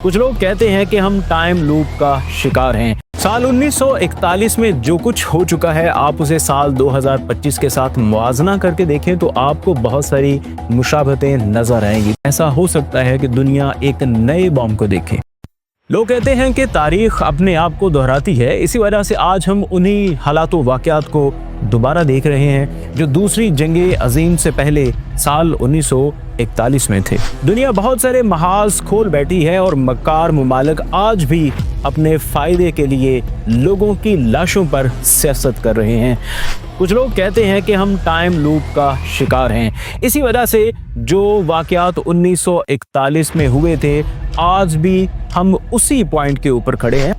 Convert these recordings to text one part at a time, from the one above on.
कुछ लोग कहते हैं कि हम टाइम लूप का शिकार हैं। साल 1941 में जो कुछ हो चुका है, आप उसे साल 2025 के साथ मुआवजा करके देखें तो आपको बहुत सारी मुशाबहतें नजर आएंगी। ऐसा हो सकता है कि दुनिया एक नए बॉम्ब को देखे। लोग कहते हैं कि तारीख अपने आप को दोहराती है, इसी वजह से आज हम उन्हीं हालातों वाक़यात को दोबारा देख रहे हैं जो दूसरी जंगे अजीम से पहले साल 1941 में थे। दुनिया बहुत सारे महाज खोल बैठी है और मक्कार मुमालिक आज भी अपने फ़ायदे के लिए लोगों की लाशों पर सियासत कर रहे हैं। कुछ लोग कहते हैं कि हम टाइम लूप का शिकार हैं, इसी वजह से जो वाक़यात 1941 में हुए थे आज भी हम उसी पॉइंट के ऊपर खड़े हैं।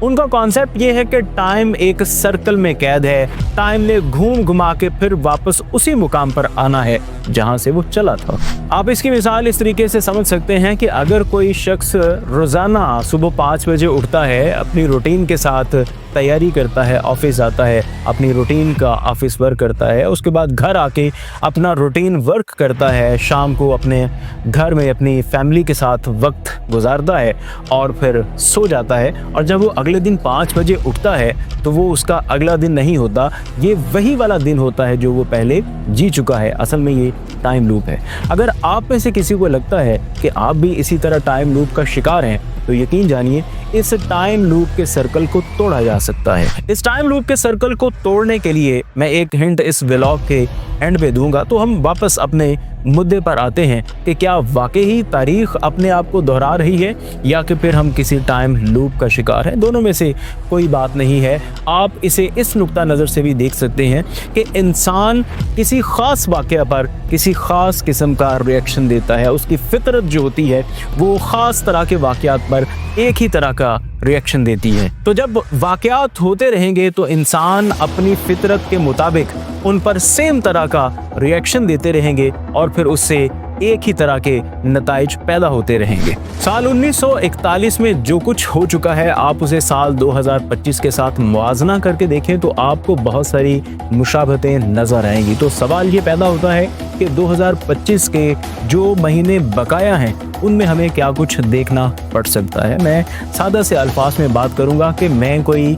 उनका कॉन्सेप्ट ये है कि टाइम एक सर्कल में कैद है, टाइम ने घूम घुमा के फिर वापस उसी मुकाम पर आना है जहां से वो चला था। आप इसकी मिसाल इस तरीके से समझ सकते हैं कि अगर कोई शख्स रोज़ाना सुबह 5 बजे उठता है, अपनी रूटीन के साथ तैयारी करता है, ऑफिस आता है, अपनी रूटीन का ऑफिस वर्क करता है, उसके बाद घर आके अपना रूटीन वर्क करता है, शाम को अपने घर में अपनी फैमिली के साथ वक्त गुजारता है और फिर सो जाता है, और जब वो अगले दिन 5 बजे उठता है तो वो उसका अगला दिन नहीं होता, ये वही वाला दिन होता है जो वो पहले जी चुका है। असल में ये टाइम लूप है। अगर आप में से किसी को लगता है कि आप भी इसी तरह टाइम लूप का शिकार हैं तो यकीन जानिए इस टाइम लूप के सर्कल को तोड़ा जा सकता है। इस टाइम लूप के सर्कल को तोड़ने के लिए मैं एक हिंट इस व्लॉग के एंड पे दूंगा। तो हम वापस अपने मुद्दे पर आते हैं कि क्या वाकई ही तारीख अपने आप को दोहरा रही है या कि फिर हम किसी टाइम लूप का शिकार हैं। दोनों में से कोई बात नहीं है। आप इसे इस नुक्ता नज़र से भी देख सकते हैं कि इंसान किसी ख़ास वाक़या पर किसी ख़ास किस्म का रिएक्शन देता है। उसकी फितरत जो होती है वो ख़ास तरह के वाक़यात पर एक ही तरह का रिएक्शन देती है। तो जब वाक़यात होते रहेंगे तो इंसान अपनी फितरत के मुताबिक उन पर सेम तरह का रिएक्शन देते रहेंगे और फिर उससे एक ही तरह के नताइज पैदा होते रहेंगे। साल 1941 में जो कुछ हो चुका है, आप उसे साल 2025 के साथ मुआवजा करके देखें तो आपको बहुत सारी मुशाबहतें नजर आएंगी। तो सवाल ये पैदा होता है कि 2025 के जो महीने बकाया हैं उनमें हमें क्या कुछ देखना पड़ सकता है। मैं सादा से अल्फाज में बात करूंगा कि मैं कोई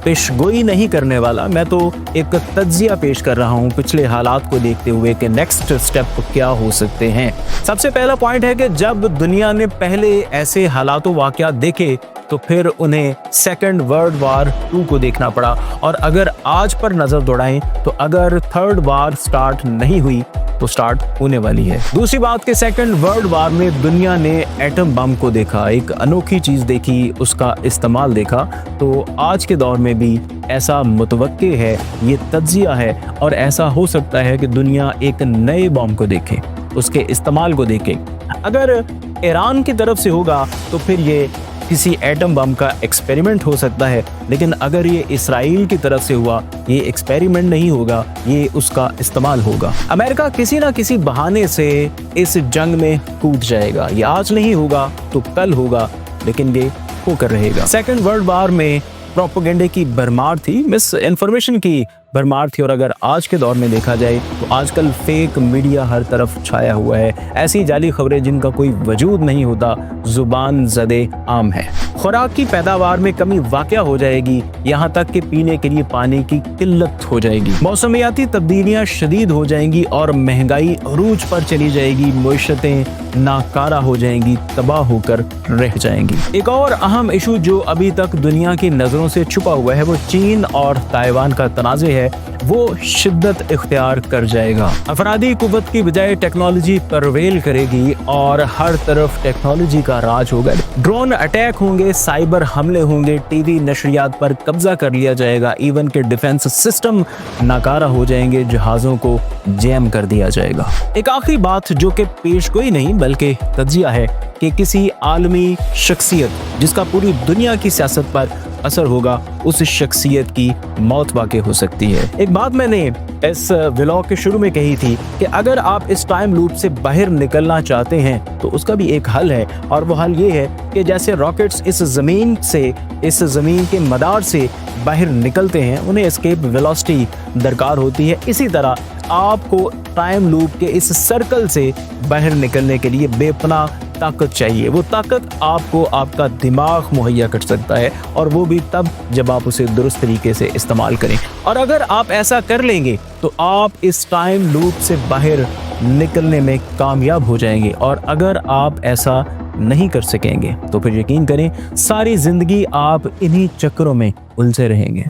पेशगोई नहीं करने वाला, मैं तो एक तज्जिया पेश कर रहा हूँ पिछले हालात को देखते हुए कि नेक्स्ट स्टेप क्या हो सकते हैं। सबसे पहला पॉइंट है कि जब दुनिया ने पहले ऐसे हालातों वाक़यात देखे तो फिर उन्हें सेकेंड वर्ल्ड वार 2 को देखना पड़ा, और अगर आज पर नज़र दौड़ाएं तो अगर थर्ड वार स्टार्ट नहीं हुई तो स्टार्ट होने वाली है। दूसरी बात कि सेकेंड वर्ल्ड वार में दुनिया ने एटम बम को देखा, एक अनोखी चीज़ देखी, उसका इस्तेमाल देखा। तो आज के दौर में भी ऐसा मुतवक्के है, ये तज्जिया है, और ऐसा हो सकता है कि दुनिया एक नए बम को देखे, उसके इस्तेमाल को देखे। अगर ईरान की तरफ से होगा तो फिर ये किसी एटम बम का एक्सपेरिमेंट हो सकता है, लेकिन अगर ये इसराइल की तरफ से हुआ, ये एक्सपेरिमेंट नहीं होगा, ये उसका इस्तेमाल होगा। अमेरिका किसी ना किसी बहाने से इस जंग में कूद जाएगा। ये आज नहीं होगा तो कल होगा, लेकिन ये होकर रहेगा। सेकेंड वर्ल्ड वार में प्रोपेगेंडे की भरमार थी, मिस इन्फॉर्मेशन की भरमार थी, और अगर आज के दौर में देखा जाए तो आजकल फेक मीडिया हर तरफ छाया हुआ है। ऐसी जाली खबरें जिनका कोई वजूद नहीं होता जुबान ज़दे आम है। खुराक की पैदावार में कमी वाक़या हो जाएगी, यहाँ तक कि पीने के लिए पानी की किल्लत हो जाएगी। मौसमियाती तब्दीलियाँ शदीद हो जाएंगी और महंगाई अरूज पर चली जाएगी। मईशतें नाकारा हो जाएंगी, तबाह होकर रह जाएंगी। एक और अहम इशू जो अभी तक दुनिया की नज़रों से छुपा हुआ है वो चीन और ताइवान का तनाज़े है, वो शिद्दत इख्तियार कर जाएगा। अफरादी कुव्वत की बजाय टेक्नोलॉजी परवेल करेगी और हर तरफ टेक्नोलॉजी का राज होगा। ड्रोन अटैक होंगे, साइबर हमले होंगे, टीवी नशरियात पर कब्जा कर लिया जाएगा, इवन के डिफेंस सिस्टम नाकारा हो जाएंगे, जहाज़ों को जैम कर दिया जाएगा। एक आखिरी बात जो कि पेशगोई नहीं बल्कि तज्जिया है कि किसी आलमी शख्सियत जिसका पूरी दुनिया की सियासत पर असर होगा, उस शख्सियत की मौत वाक़ई हो सकती है। एक बात मैंने इस व्लॉग के शुरू में कही थी कि अगर आप इस टाइम लूप से बाहर निकलना चाहते हैं तो उसका भी एक हल है, और वो हल ये है कि जैसे रॉकेट्स इस ज़मीन के मदार से बाहर निकलते हैं, उन्हें एस्केप वेलोसिटी दरकार होती है। इसी तरह आपको टाइम लूप के इस सर्कल से बाहर निकलने के लिए बेपनाह ताकत चाहिए। वो ताकत आपको आपका दिमाग मुहैया कर सकता है, और वो भी तब जब आप उसे दुरुस्त तरीके से इस्तेमाल करें। और अगर आप ऐसा कर लेंगे तो आप इस टाइम लूप से बाहर निकलने में कामयाब हो जाएंगे। और अगर आप ऐसा नहीं कर सकेंगे तो फिर यकीन करें सारी जिंदगी आप इन्हीं चक्करों में उलझे रहेंगे।